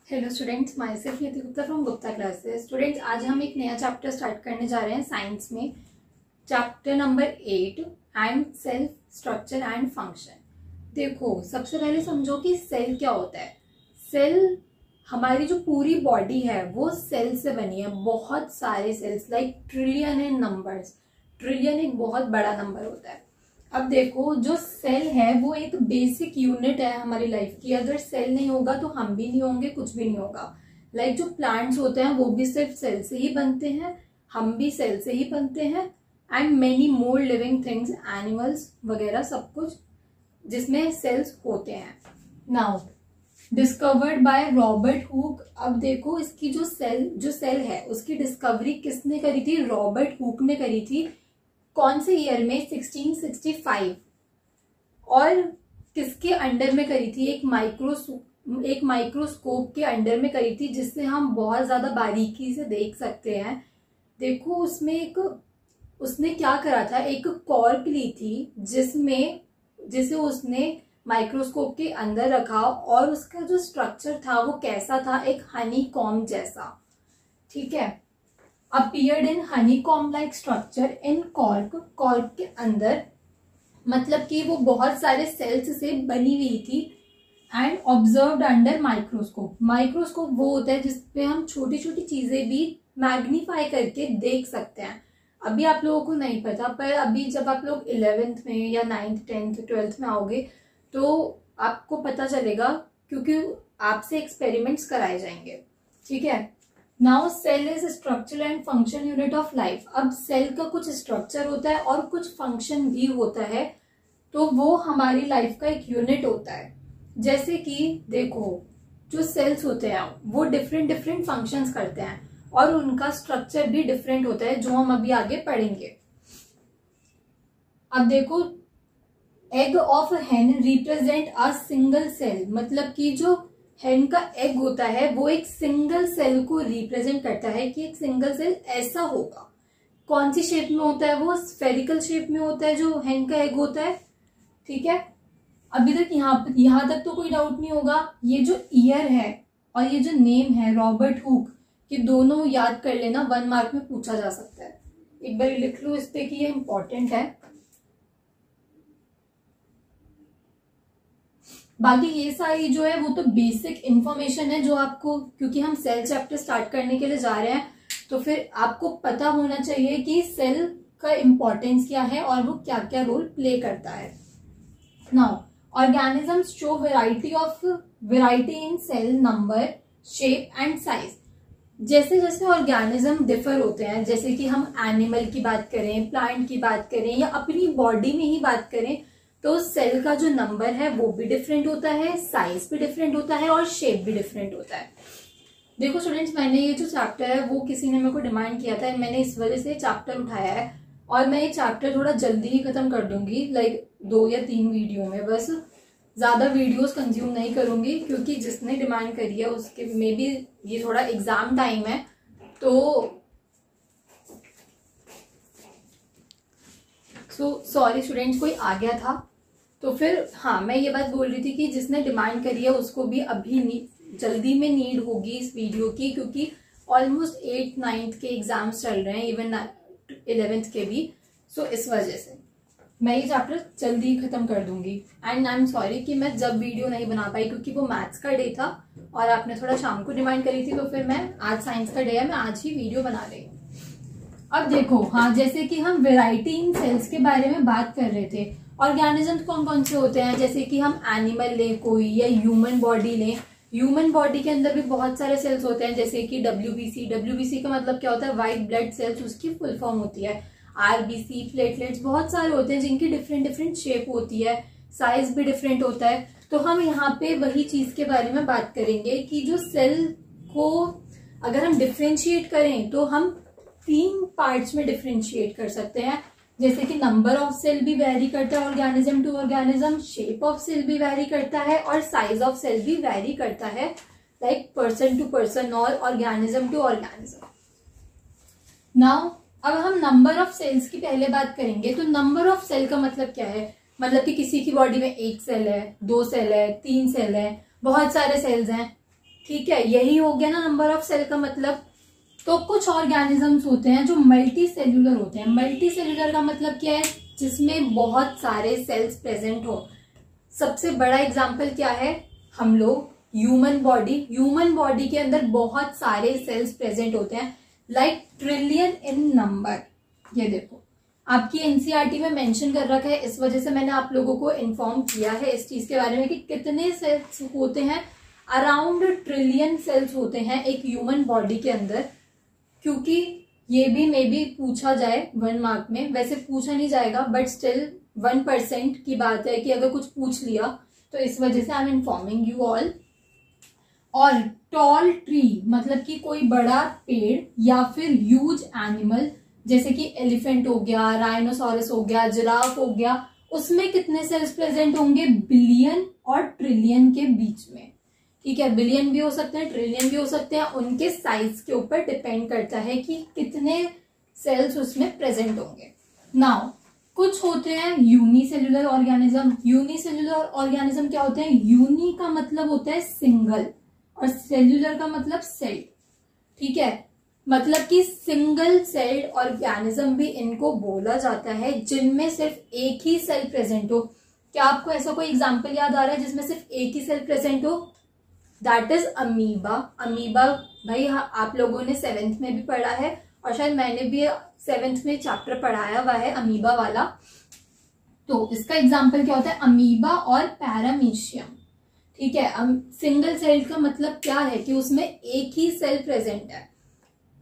Hello students, my self Nidhi Gupta from Gupta classes. Students, आज हम एक नया चैप्टर स्टार्ट करने जा रहे हैं साइंस में। Chapter number 8 and cell structure and function. देखो, सबसे पहले समझो कि सेल क्या होता है। सेल, हमारी जो पूरी बॉडी है वो सेल से बनी है। बहुत सारे cells, like trillion in numbers. Trillion एक बहुत बड़ा नंबर होता है। अब देखो, जो सेल है वो एक बेसिक यूनिट है हमारी लाइफ की। अगर सेल नहीं होगा तो हम भी नहीं होंगे, कुछ भी नहीं होगा। लाइक जो प्लांट्स होते हैं वो भी सिर्फ सेल से ही बनते हैं, हम भी सेल से ही बनते हैं। And many more living things, animals वगैरह, सब कुछ जिसमें सेल्स होते हैं। Now discovered by Robert Hooke. अब देखो, इसकी जो सेल है उसकी डिस्कवरी किसने करी थी? रॉबर्ट हुक ने करी थी। कौन से ईयर में? 1665। और किसके अंडर में करी थी? एक माइक्रोस्कोप के अंडर में करी थी, जिससे हम बहुत ज्यादा बारीकी से देख सकते हैं। देखो, उसने क्या करा था, एक कॉर्क ली थी जिसे उसने माइक्रोस्कोप के अंदर रखा, और उसका जो स्ट्रक्चर था वो कैसा था? एक हनी कॉम्ब जैसा। ठीक है, appeared in honeycomb like structure in cork के अंदर, मतलब कि वो बहुत सारे सेल्स से बनी हुई थी। And observed under microscope. Microscope वो होता है जिसपे हम छोटी छोटी चीजें भी मैग्नीफाई करके देख सकते हैं। अभी आप लोगों को नहीं पता, पर अभी जब आप लोग 11th में या 9th 10th 12th में आओगे तो आपको पता चलेगा, क्योंकि आपसे एक्सपेरिमेंट्स कराए जाएंगे। ठीक है। Now cell is structure and function unit of life. अब सेल का कुछ स्ट्रक्चर होता है और कुछ फंक्शन भी होता है, तो वो हमारी लाइफ का एक यूनिट होता है। जैसे कि देखो, जो सेल्स होते हैं वो डिफरेंट डिफरेंट फंक्शंस करते हैं, और उनका स्ट्रक्चर भी डिफरेंट होता है, जो हम अभी आगे पढ़ेंगे। अब देखो, एग ऑफ हेन रिप्रेजेंट अ सिंगल सेल। मतलब कि जो हेन का एग होता है वो एक सिंगल सेल को रिप्रेजेंट करता है, कि एक सिंगल सेल ऐसा होगा। कौन सी शेप में होता है? वो स्फेरिकल शेप में होता है जो हेन का एग होता है। ठीक है, अभी तक यहाँ तक तो कोई डाउट नहीं होगा। ये जो ईयर है और ये जो नेम है रॉबर्ट हुक, ये दोनों याद कर लेना, 1 मार्क में पूछा जा सकता है। एक बार लिख लो इस पे कि ये इंपॉर्टेंट है। बाकी ये सारी जो है वो तो बेसिक इंफॉर्मेशन है जो आपको, क्योंकि हम सेल चैप्टर स्टार्ट करने के लिए जा रहे हैं, तो फिर आपको पता होना चाहिए कि सेल का इंपॉर्टेंस क्या है और वो क्या क्या रोल प्ले करता है। Now organisms show variety in cell number, shape and size. जैसे जैसे ऑर्गेनिज्म डिफर होते हैं, जैसे कि हम एनिमल की बात करें, प्लांट की बात करें, या अपनी बॉडी में ही बात करें, तो सेल का जो नंबर है वो भी डिफरेंट होता है, साइज भी डिफरेंट होता है, और शेप भी डिफरेंट होता है। देखो स्टूडेंट्स, मैंने ये जो चैप्टर है वो किसी ने मेरे को डिमांड किया था, मैंने इस वजह से चैप्टर उठाया है, और मैं ये चैप्टर थोड़ा जल्दी ही खत्म कर दूंगी, लाइक 2 या 3 वीडियो में। बस ज्यादा वीडियोस कंज्यूम नहीं करूंगी, क्योंकि जिसने डिमांड करी है उसके में भी ये थोड़ा एग्जाम टाइम है, तो सॉरी स्टूडेंट्स, कोई आ गया था। तो फिर हाँ, मैं ये बात बोल रही थी कि जिसने डिमांड करी है उसको भी अभी जल्दी में नीड होगी इस वीडियो की, क्योंकि ऑलमोस्ट 8th 9th के एग्जाम्स चल रहे हैं, इवन 11th के भी। सो इस वजह से मैं ये चैप्टर जल्दी ही खत्म कर दूंगी। एंड आई एम सॉरी कि मैं जब वीडियो नहीं बना पाई, क्योंकि वो मैथ्स का डे था और आपने थोड़ा शाम को डिमांड करी थी, तो फिर मैं आज साइंस का डे है, मैं आज ही वीडियो बना रही हूँ। अब देखो, हाँ, जैसे कि हम वेराइटी इन सेल्स के बारे में बात कर रहे थे। ऑर्गेनिज्म कौन कौन से होते हैं? जैसे कि हम एनिमल लें कोई, या ह्यूमन बॉडी लें। ह्यूमन बॉडी के अंदर भी बहुत सारे सेल्स होते हैं, जैसे कि WBC का मतलब क्या होता है? व्हाइट ब्लड सेल्स, उसकी फुल फॉर्म होती है। RBC, प्लेटलेट्स, बहुत सारे होते हैं जिनकी डिफरेंट डिफरेंट शेप होती है, साइज भी डिफरेंट होता है। तो हम यहाँ पे वही चीज के बारे में बात करेंगे कि जो सेल को अगर हम डिफ्रेंशिएट करें तो हम 3 पार्ट्स में डिफ्रेंशिएट कर सकते हैं। जैसे कि नंबर ऑफ सेल भी वेरी करता है organism to organism, shape of cell भी वेरी करता है, और साइज ऑफ सेल भी वेरी करता है, लाइक पर्सन टू पर्सन और ऑर्गेनिज्म टू ऑर्गेनिज्म। नाउ अब हम नंबर ऑफ सेल्स की पहले बात करेंगे। तो नंबर ऑफ सेल का मतलब क्या है? मतलब कि किसी की बॉडी में 1 सेल है, 2 सेल है, 3 सेल है, बहुत सारे सेल्स हैं। ठीक है, यही हो गया ना नंबर ऑफ सेल का मतलब। तो कुछ ऑर्गेनिजम्स होते हैं जो मल्टी सेल्यूलर होते हैं। मल्टी सेल्यूलर का मतलब क्या है, जिसमें बहुत सारे सेल्स प्रेजेंट हो। सबसे बड़ा एग्जांपल क्या है, हम लोग ह्यूमन बॉडी। ह्यूमन बॉडी के अंदर बहुत सारे सेल्स प्रेजेंट होते हैं, लाइक ट्रिलियन इन नंबर। ये देखो आपकी एनसीईआरटी में मेंशन कर रखा है, इस वजह से मैंने आप लोगों को इन्फॉर्म किया है इस चीज के बारे में कि कितने सेल्स होते हैं। अराउंड ट्रिलियन सेल्स होते हैं एक ह्यूमन बॉडी के अंदर। क्योंकि ये भी मे बी पूछा जाए 1 मार्क में, वैसे पूछा नहीं जाएगा बट स्टिल 1% की बात है कि अगर कुछ पूछ लिया तो इस वजह से I am informing you all. और टॉल ट्री मतलब कि कोई बड़ा पेड़ या फिर ह्यूज एनिमल, जैसे कि एलिफेंट हो गया, राइनोसोरस हो गया, जिराफ हो गया, उसमें कितने सेल्स प्रेजेंट होंगे, बिलियन और ट्रिलियन के बीच में। ठीक है, बिलियन भी हो सकते हैं, ट्रिलियन भी हो सकते हैं, उनके साइज के ऊपर डिपेंड करता है कि कितने सेल्स उसमें प्रेजेंट होंगे। नाउ कुछ होते हैं यूनिसेल्युलर ऑर्गेनिज्म। यूनिसेल्युलर ऑर्गेनिज्म क्या होते हैं, यूनि का मतलब होता है सिंगल और सेल्युलर का मतलब सेल। ठीक है, मतलब कि सिंगल सेल्ड ऑर्गेनिज्म भी इनको बोला जाता है, जिनमें सिर्फ एक ही सेल प्रेजेंट हो। क्या आपको ऐसा कोई एग्जांपल याद आ रहा है जिसमें सिर्फ एक ही सेल प्रेजेंट हो? That is amoeba. अमीबा भाई आप लोगों ने 7th में भी पढ़ा है और शायद मैंने भी 7th में चैप्टर पढ़ाया हुआ है अमीबा वाला। तो इसका एग्जांपल क्या होता है, अमीबा और पैरामीशियम। ठीक है, सिंगल सेल का मतलब क्या है कि उसमें एक ही सेल प्रेजेंट है।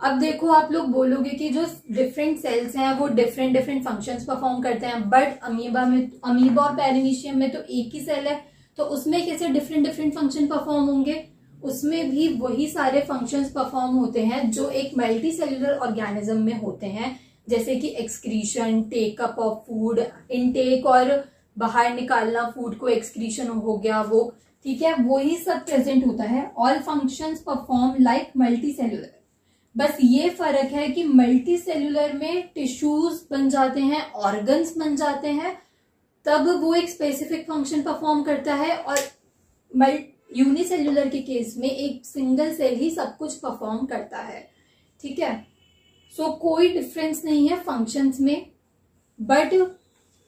अब देखो आप लोग बोलोगे कि जो डिफरेंट सेल्स हैं वो डिफरेंट डिफरेंट फंक्शंस परफॉर्म करते हैं, बट अमीबा और पैरामीशियम में तो एक ही सेल है, तो उसमें कैसे डिफरेंट डिफरेंट फंक्शन परफॉर्म होंगे? उसमें भी वही सारे फंक्शंस परफॉर्म होते हैं जो एक मल्टी सेल्यूलर ऑर्गेनिज्म में होते हैं, जैसे कि excretion, take up of food, intake और बाहर निकालना फूड को, एक्सक्रीशन हो गया वो। ठीक है, वही सब प्रेजेंट होता है। All functions perform like multi cellular. बस ये फर्क है कि मल्टी सेल्यूलर में टिश्यूज बन जाते हैं, ऑर्गन्स बन जाते हैं, तब वो एक स्पेसिफिक फंक्शन परफॉर्म करता है, और यूनिसेल्यूलर के केस में एक सिंगल सेल ही सब कुछ परफॉर्म करता है। ठीक है, सो कोई डिफरेंस नहीं है फंक्शंस में, बट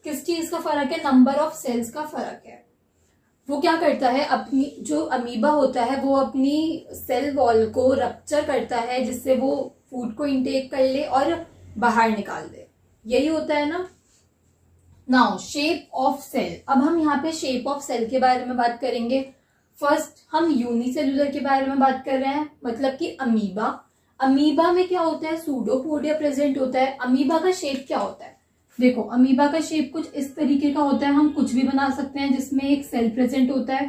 किस चीज का फर्क है, नंबर ऑफ सेल्स का फर्क है। वो क्या करता है, अपनी जो अमीबा होता है वो अपनी सेल वॉल को रप्चर करता है जिससे वो फूड को इंटेक कर ले और बाहर निकाल दे। यही होता है ना। Now shape of cell. अब हम यहाँ पे शेप ऑफ सेल के बारे में बात करेंगे। फर्स्ट हम यूनिसेल्युलर के बारे में बात कर रहे हैं, मतलब कि अमीबा। अमीबा में क्या होता है, सूडोपोडिया प्रेजेंट होता है। अमीबा का शेप क्या होता है, देखो अमीबा का शेप कुछ इस तरीके का होता है। हम कुछ भी बना सकते हैं जिसमें एक सेल प्रेजेंट होता है।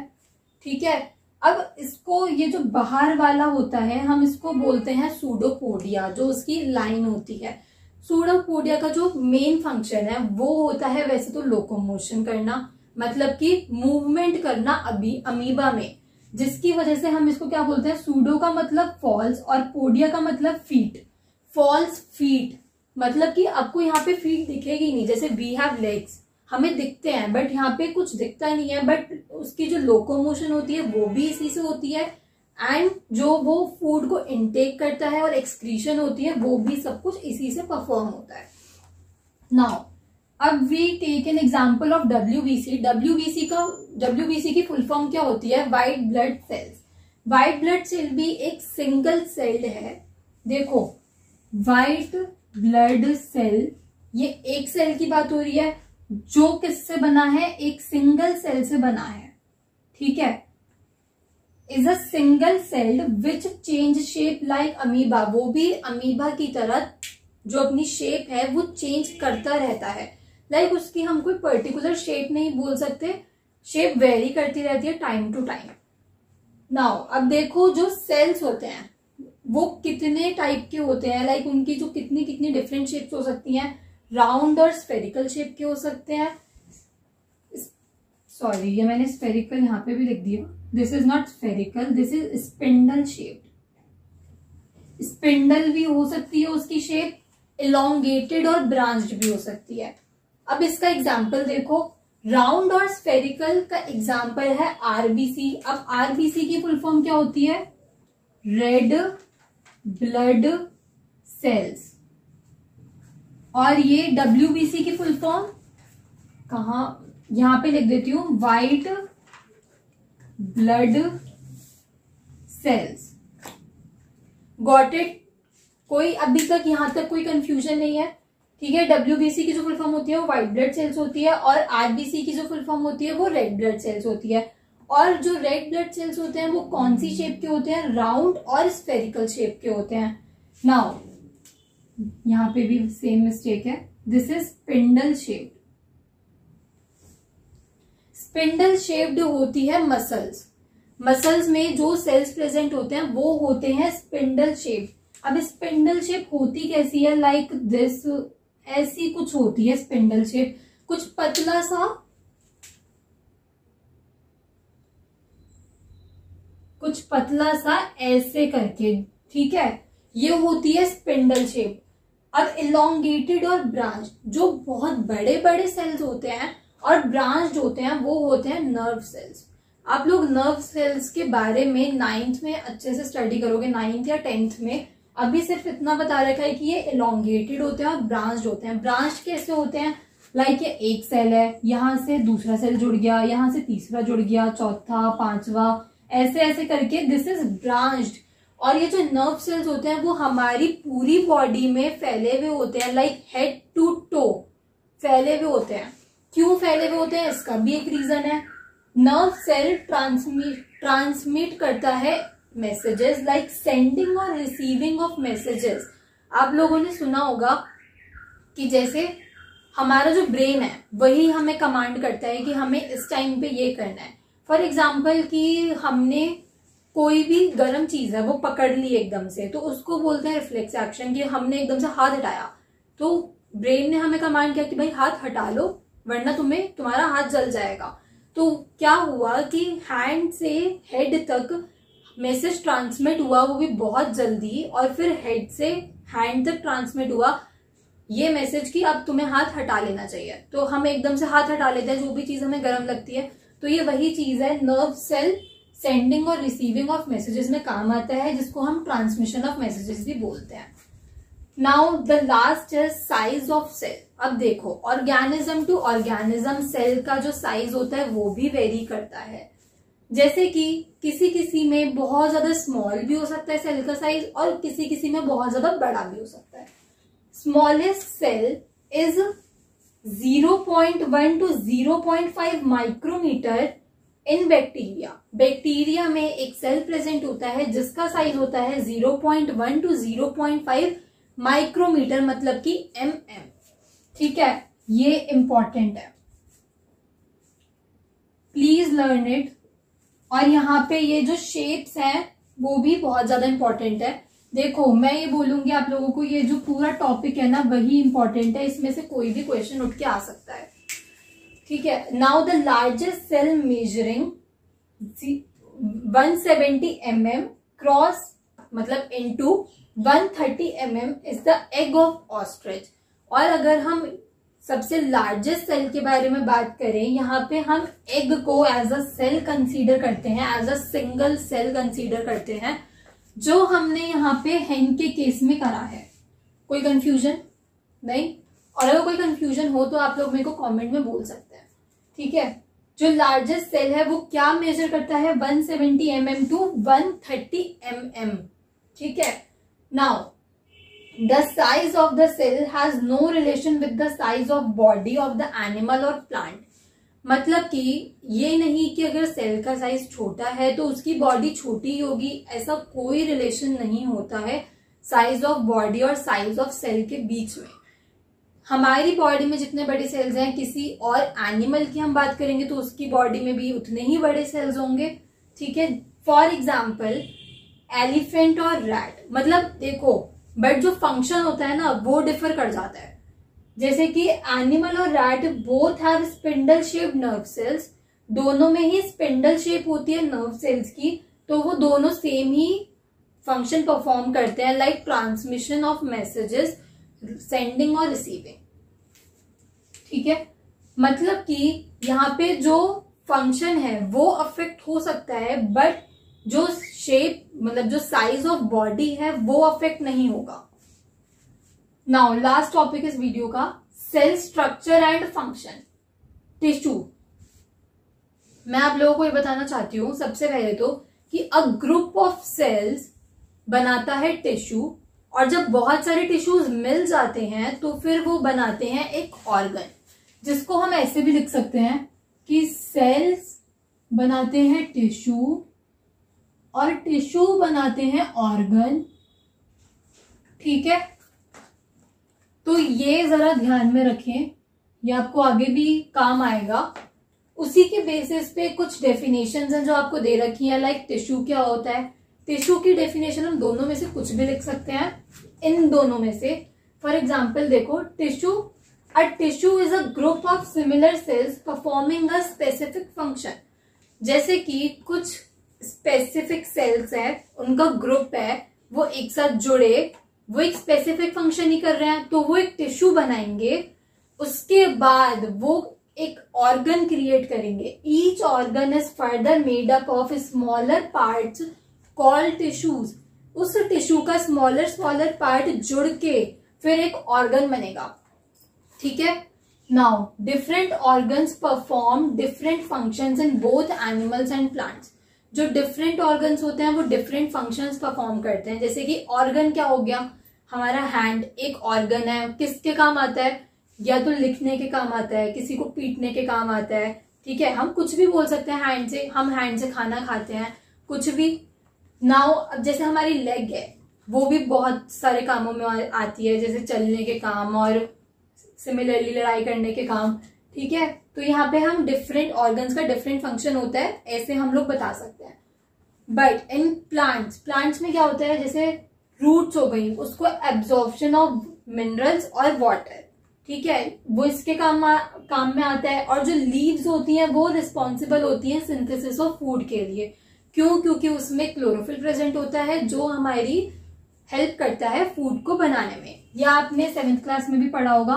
ठीक है, अब इसको, ये जो बाहर वाला होता है हम इसको बोलते हैं सूडोपोडिया, जो उसकी लाइन होती है। सूडोपोडिया का जो मेन फंक्शन है वो होता है वैसे तो लोकोमोशन करना, मतलब कि मूवमेंट करना अमीबा में, जिसकी वजह से हम इसको क्या बोलते हैं, सूडो का मतलब फॉल्स और पोडिया का मतलब फीट। फॉल्स फीट मतलब कि आपको यहाँ पे फीट दिखेगी नहीं, जैसे वी हैव लेग्स हमें दिखते हैं बट यहाँ पे कुछ दिखता नहीं है, बट उसकी जो लोकोमोशन होती है वो भी इसी से होती है, एंड जो वो फूड को इनटेक करता है और एक्सक्रीशन होती है वो भी सब कुछ इसी से परफॉर्म होता है। नाउ अब we take an example of WBC. WBC की फुल फॉर्म क्या होती है, white blood cells. White blood cell भी एक सिंगल सेल्ड है। देखो व्हाइट ब्लड सेल, ये एक सेल की बात हो रही है जो किससे बना है, एक सिंगल सेल से बना है। ठीक है, is a single celled which change shape like amoeba. वो भी अमीबा की तरह जो अपनी शेप है वो चेंज करता रहता है। लाइक उसकी हम कोई पर्टिकुलर शेप नहीं बोल सकते, शेप वेरी करती रहती है टाइम टू टाइम। नाउ अब देखो जो सेल्स होते हैं वो कितने टाइप के होते हैं, लाइक उनकी जो कितनी कितनी डिफरेंट शेप्स हो सकती हैं। राउंड और स्फेरिकल शेप के हो सकते हैं। सॉरी, ये मैंने स्फेरिकल यहाँ पे भी लिख दिया, this is not spherical, this is spindle shape. Spindle भी हो सकती है उसकी शेप, इलोंगेटेड और ब्रांच्ड भी हो सकती है। अब इसका एग्जाम्पल देखो, राउंड और स्फेरिकल का एग्जाम्पल है आरबीसी। अब आरबीसी की फुल फॉर्म क्या होती है, रेड ब्लड सेल्स। और ये WBC की फुल फॉर्म कहाँ, यहां पे लिख देती हूं, white blood cells. Got it? कोई अभी तक यहां तक कोई कंफ्यूजन नहीं है? ठीक है, WBC की जो फुल फॉर्म होती है वो व्हाइट ब्लड सेल्स होती है, और RBC की जो फुल फॉर्म होती है वो रेड ब्लड सेल्स होती है। और जो रेड ब्लड सेल्स होते हैं वो कौन सी शेप के होते हैं? राउंड और स्फेरिकल शेप के होते हैं। नाउ यहां पे भी सेम मिस्टेक है, this is spindle shaped. Spindle shaped होती है मसल्स। मसल्स में जो सेल्स प्रेजेंट होते हैं वो होते हैं स्पिंडल शेप। अब स्पिंडल शेप होती कैसी है? लाइक दिस, ऐसी कुछ होती है स्पिंडल शेप, कुछ पतला सा, कुछ पतला सा ऐसे करके, ठीक है, ये होती है स्पिंडल शेप। अब इलोंगेटेड और ब्रांच, जो बहुत बड़े बड़े सेल्स होते हैं और ब्रांच्ड होते हैं वो होते हैं नर्व सेल्स। आप लोग नर्व सेल्स के बारे में 9th में अच्छे से स्टडी करोगे, 9th या 10th में। अभी सिर्फ इतना बता रखा है कि ये इलोंगेटेड होते हैं और ब्रांच्ड होते हैं। ब्रांच कैसे होते हैं? लाइक ये एक सेल है, यहां से दूसरा सेल जुड़ गया, यहां से तीसरा जुड़ गया, चौथा, पांचवा, ऐसे ऐसे करके, दिस इज ब्रांच्ड। और ये जो नर्व सेल्स होते हैं वो हमारी पूरी बॉडी में फैले हुए होते हैं, लाइक हेड टू टो फैले हुए होते हैं। क्यों फैले हुए होते हैं? इसका भी एक रीजन है। नर्व सेल ट्रांसमिट करता है मैसेजेस, लाइक सेंडिंग और रिसीविंग ऑफ मैसेजेस। आप लोगों ने सुना होगा कि जैसे हमारा जो ब्रेन है वही हमें कमांड करता है कि हमें इस टाइम पे ये करना है। फॉर एग्जाम्पल कि हमने कोई भी गर्म चीज है वो पकड़ ली एकदम से, तो उसको बोलते हैं रिफ्लेक्स एक्शन, कि हमने एकदम से हाथ हटाया तो ब्रेन ने हमें कमांड किया कि भाई हाथ हटा लो वरना तुम्हारा हाथ जल जाएगा। तो क्या हुआ कि हैंड से हेड तक मैसेज ट्रांसमिट हुआ, वो भी बहुत जल्दी, और फिर हेड से हैंड तक ट्रांसमिट हुआ ये मैसेज कि अब तुम्हें हाथ हटा लेना चाहिए। तो हम एकदम से हाथ हटा लेते हैं जो भी चीज हमें गर्म लगती है। तो ये वही चीज है, नर्व सेल सेंडिंग और रिसीविंग ऑफ मैसेजेस में काम आता है, जिसको हम ट्रांसमिशन ऑफ मैसेजेस भी बोलते हैं। Now the last is size of cell. अब देखो, ऑर्गेनिज्म टू ऑर्गेनिज्म सेल का जो साइज होता है वो भी वेरी करता है। जैसे कि किसी किसी में बहुत ज्यादा स्मॉल भी हो सकता है सेल का साइज, और किसी किसी में बहुत ज्यादा बड़ा भी हो सकता है। Smallest cell is 0.1 to 0.5 micrometre in bacteria. Bacteria में एक सेल प्रेजेंट होता है जिसका साइज होता है 0.1 to 0.5 माइक्रोमीटर, मतलब कि mm। ठीक है, ये इंपॉर्टेंट है, प्लीज लर्न इट। और यहाँ पे ये जो शेप्स हैं वो भी बहुत ज्यादा इंपॉर्टेंट है। देखो, मैं ये बोलूंगी आप लोगों को, ये जो पूरा टॉपिक है ना वही इंपॉर्टेंट है, इसमें से कोई भी क्वेश्चन उठ के आ सकता है। ठीक है, now the largest cell measuring 170 mm cross मतलब into 130 mm is the egg of ostrich. और अगर हम सबसे लार्जेस्ट सेल के बारे में बात करें, यहाँ पे हम एग को एज अ सेल कंसीडर करते हैं, as a single cell consider करते हैं, जो हमने यहाँ पे हेन के केस में करा है। कोई कंफ्यूजन नहीं? और अगर कोई कंफ्यूजन हो तो आप लोग मेरे को कमेंट में बोल सकते हैं। ठीक है, जो लार्जेस्ट सेल है वो क्या मेजर करता है? 170 mm टू 130 mm। ठीक है, now the size of the cell has no relation with the size of body of the animal और प्लांट। मतलब कि ये नहीं कि अगर सेल का साइज छोटा है तो उसकी बॉडी छोटी ही होगी, ऐसा कोई रिलेशन नहीं होता है साइज ऑफ बॉडी और साइज ऑफ सेल के बीच में। हमारी बॉडी में जितने बड़े सेल्स हैं, किसी और एनिमल की हम बात करेंगे तो उसकी बॉडी में भी उतने ही बड़े सेल्स होंगे। ठीक है, फॉर एग्जाम्पल एलिफेंट और रैट, मतलब देखो, बट जो फंक्शन होता है ना वो डिफर कर जाता है। जैसे कि एनिमल और rat both have spindle shaped nerve cells, दोनों में ही स्पिंडल शेप होती है नर्व सेल्स की, तो वो दोनों सेम ही फंक्शन परफॉर्म करते हैं, like transmission of messages, sending और रिसीविंग। ठीक है, मतलब कि यहाँ पे जो फंक्शन है वो अफेक्ट हो सकता है, बट जो शेप मतलब जो साइज ऑफ बॉडी है वो अफेक्ट नहीं होगा। नाउ लास्ट टॉपिक इस वीडियो का, cell structure and function, tissue. मैं आप लोगों को ये बताना चाहती हूँ सबसे पहले तो कि अ ग्रुप ऑफ सेल्स बनाता है टिश्यू, और जब बहुत सारे टिश्यूज मिल जाते हैं तो फिर वो बनाते हैं एक ऑर्गन, जिसको हम ऐसे भी लिख सकते हैं कि सेल्स बनाते हैं टिश्यू और टिश्यू बनाते हैं ऑर्गन। ठीक है, तो ये जरा ध्यान में रखें, ये आपको आगे भी काम आएगा। उसी के बेसिस पे कुछ डेफिनेशंस हैं जो आपको दे रखी है, लाइक टिश्यू क्या होता है। टिश्यू की डेफिनेशन हम दोनों में से कुछ भी लिख सकते हैं, इन दोनों में से। फॉर एग्जाम्पल देखो, a tissue is a group of similar sales performing a specific function. जैसे कि कुछ स्पेसिफिक सेल्स है, उनका ग्रुप है, वो एक साथ जुड़े, वो एक स्पेसिफिक फंक्शन ही कर रहे हैं, तो वो एक टिश्यू बनाएंगे। उसके बाद वो एक ऑर्गन क्रिएट करेंगे। Each organ is further made up of smaller parts called tissues. उस टिश्यू का स्मॉलर पार्ट जुड़ के फिर एक ऑर्गन बनेगा। ठीक है, now different organs perform different functions in both animals and plants. जो डिफरेंट ऑर्गन्स होते हैं वो डिफरेंट फंक्शंस परफॉर्म करते हैं। जैसे कि ऑर्गन क्या हो गया, हमारा हैंड एक ऑर्गन है, किसके काम आता है, या तो लिखने के काम आता है, किसी को पीटने के काम आता है। ठीक है, हम कुछ भी बोल सकते हैं हैंड से, हम हैंड से खाना खाते हैं, कुछ भी। नाउ अब जैसे हमारी लेग है, वो भी बहुत सारे कामों में आती है, जैसे चलने के काम और सिमिलरली लड़ाई करने के काम। ठीक है, तो यहाँ पे हम डिफरेंट ऑर्गन्स का डिफरेंट फंक्शन होता है, ऐसे हम लोग बता सकते हैं। बट इन प्लांट्स में क्या होता है, जैसे रूट्स हो गई, उसको एब्जॉर्प्शन ऑफ मिनरल्स और वाटर, ठीक है, वो इसके काम में आता है। और जो लीव्स होती हैं वो रिस्पॉन्सिबल होती हैं सिंथेसिस ऑफ फूड के लिए। क्यों? क्योंकि उसमें क्लोरोफिल प्रेजेंट होता है जो हमारी हेल्प करता है फूड को बनाने में। या आपने 7th क्लास में भी पढ़ा होगा।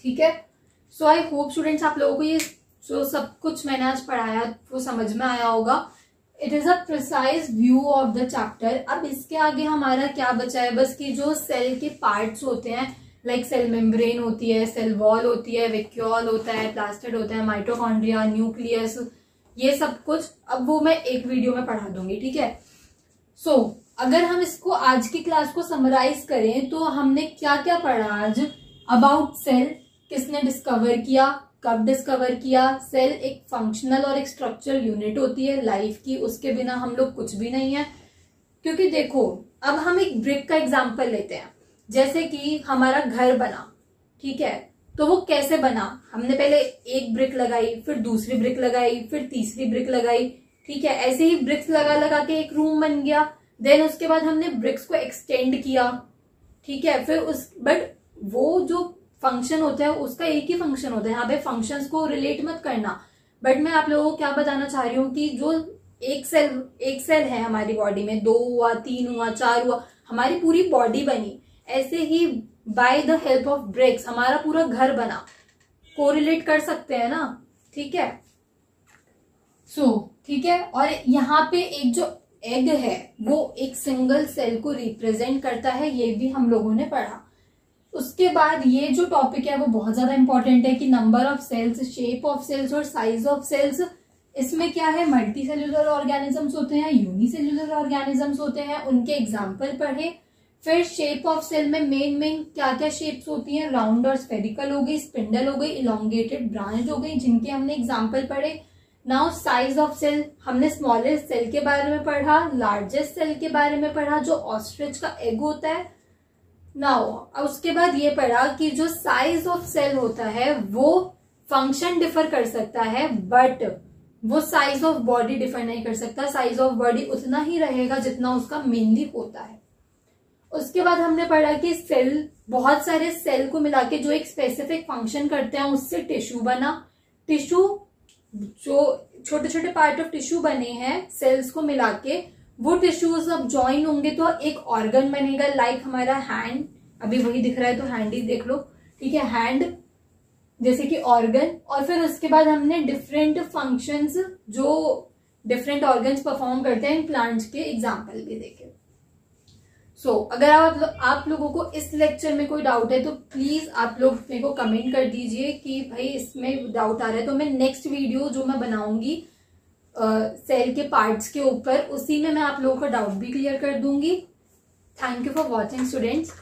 ठीक है, सो आई होप स्टूडेंट्स आप लोगों को ये जो सब कुछ मैंने आज पढ़ाया वो समझ में आया होगा। It is a precise view of the chapter. अब इसके आगे हमारा क्या बचा है, बस कि जो सेल के पार्ट्स होते हैं, लाइक सेल मेम्ब्रेन होती है, सेल वॉल होती है, वैक्यूल होता है, प्लास्टिड होता है, माइटोकॉन्ड्रिया, न्यूक्लियस, ये सब कुछ अब वो मैं एक वीडियो में पढ़ा दूंगी। ठीक है, सो अगर हम इसको आज की क्लास को समराइज करें तो हमने क्या क्या पढ़ा आज। अबाउट सेल, किसने डिस्कवर किया, कब डिस्कवर किया। सेल एक फंक्शनल और एक स्ट्रक्चरल यूनिट होती है लाइफ की, उसके बिना हम लोग कुछ भी नहीं है। क्योंकि देखो, अब हम एक ब्रिक का एग्जांपल लेते हैं। जैसे कि हमारा घर बना, ठीक है, तो वो कैसे बना, हमने पहले एक ब्रिक लगाई, फिर दूसरी ब्रिक लगाई, फिर तीसरी ब्रिक लगाई। ठीक है, ऐसे ही ब्रिक्स लगा लगा के एक रूम बन गया। देन उसके बाद हमने ब्रिक्स को एक्सटेंड किया। ठीक है, फिर बट वो जो फंक्शन होता है उसका एक ही फंक्शन होता है। यहाँ पे फंक्शंस को रिलेट मत करना, बट मैं आप लोगों को क्या बताना चाह रही हूँ कि जो एक सेल है हमारी बॉडी में, 2 हुआ, 3 हुआ, 4 हुआ, हमारी पूरी बॉडी बनी। ऐसे ही by the help of bricks हमारा पूरा घर बना। कोरिलेट कर सकते हैं ना। ठीक है, ठीक है, और यहाँ पे एक जो एग है वो एक सिंगल सेल को रिप्रेजेंट करता है, ये भी हम लोगों ने पढ़ा। उसके बाद ये जो टॉपिक है वो बहुत ज्यादा इंपॉर्टेंट है कि number of cells, shape of cells और साइज ऑफ सेल्स। इसमें क्या है, मल्टी सेल्यूलर ऑर्गेनिजम्स होते हैं, यूनिसेल्यूलर ऑर्गेनिजम्स होते हैं, उनके एग्जाम्पल पढ़े। फिर शेप ऑफ सेल में मेन क्या क्या शेप्स होती हैं, राउंड और स्फेरिकल हो गई, स्पिंडल हो गई, इलोंगेटेड ब्रांच हो गई, जिनके हमने एग्जाम्पल पढ़े। नाउ साइज ऑफ सेल, हमने स्मॉलेस्ट सेल के बारे में पढ़ा, लार्जेस्ट सेल के बारे में पढ़ा जो ऑस्ट्रिच का एग होता है। नाउ उसके बाद ये पढ़ा कि जो साइज ऑफ सेल होता है वो फंक्शन डिफर कर सकता है, बट वो साइज ऑफ बॉडी डिफर नहीं कर सकता। साइज ऑफ बॉडी उतना ही रहेगा जितना उसका मेनली होता है। उसके बाद हमने पढ़ा कि सेल, बहुत सारे सेल को मिला के जो एक स्पेसिफिक फंक्शन करते हैं, उससे टिश्यू बना। टिश्यू, जो छोटे छोटे पार्ट ऑफ टिश्यू बने हैं सेल्स को मिला के, वो टिश्यूज अब ज्वाइन होंगे तो एक ऑर्गन बनेगा। लाइक हमारा हैंड, अभी वही दिख रहा है तो हैंड ही देख लो। ठीक है, हैंड जैसे कि ऑर्गन। और फिर उसके बाद हमने डिफरेंट फंक्शंस जो डिफरेंट ऑर्गन्स परफॉर्म करते हैं, प्लांट्स के एग्जाम्पल भी देखे। अगर आप लोगों को इस लेक्चर में कोई डाउट है तो प्लीज आप लोग मेरे को कमेंट कर दीजिए कि भाई इसमें डाउट आ रहा है, तो मैं नेक्स्ट वीडियो जो मैं बनाऊंगी सेल के पार्ट्स के ऊपर, उसी में मैं आप लोगों का डाउट भी क्लियर कर दूंगी। Thank you for watching students.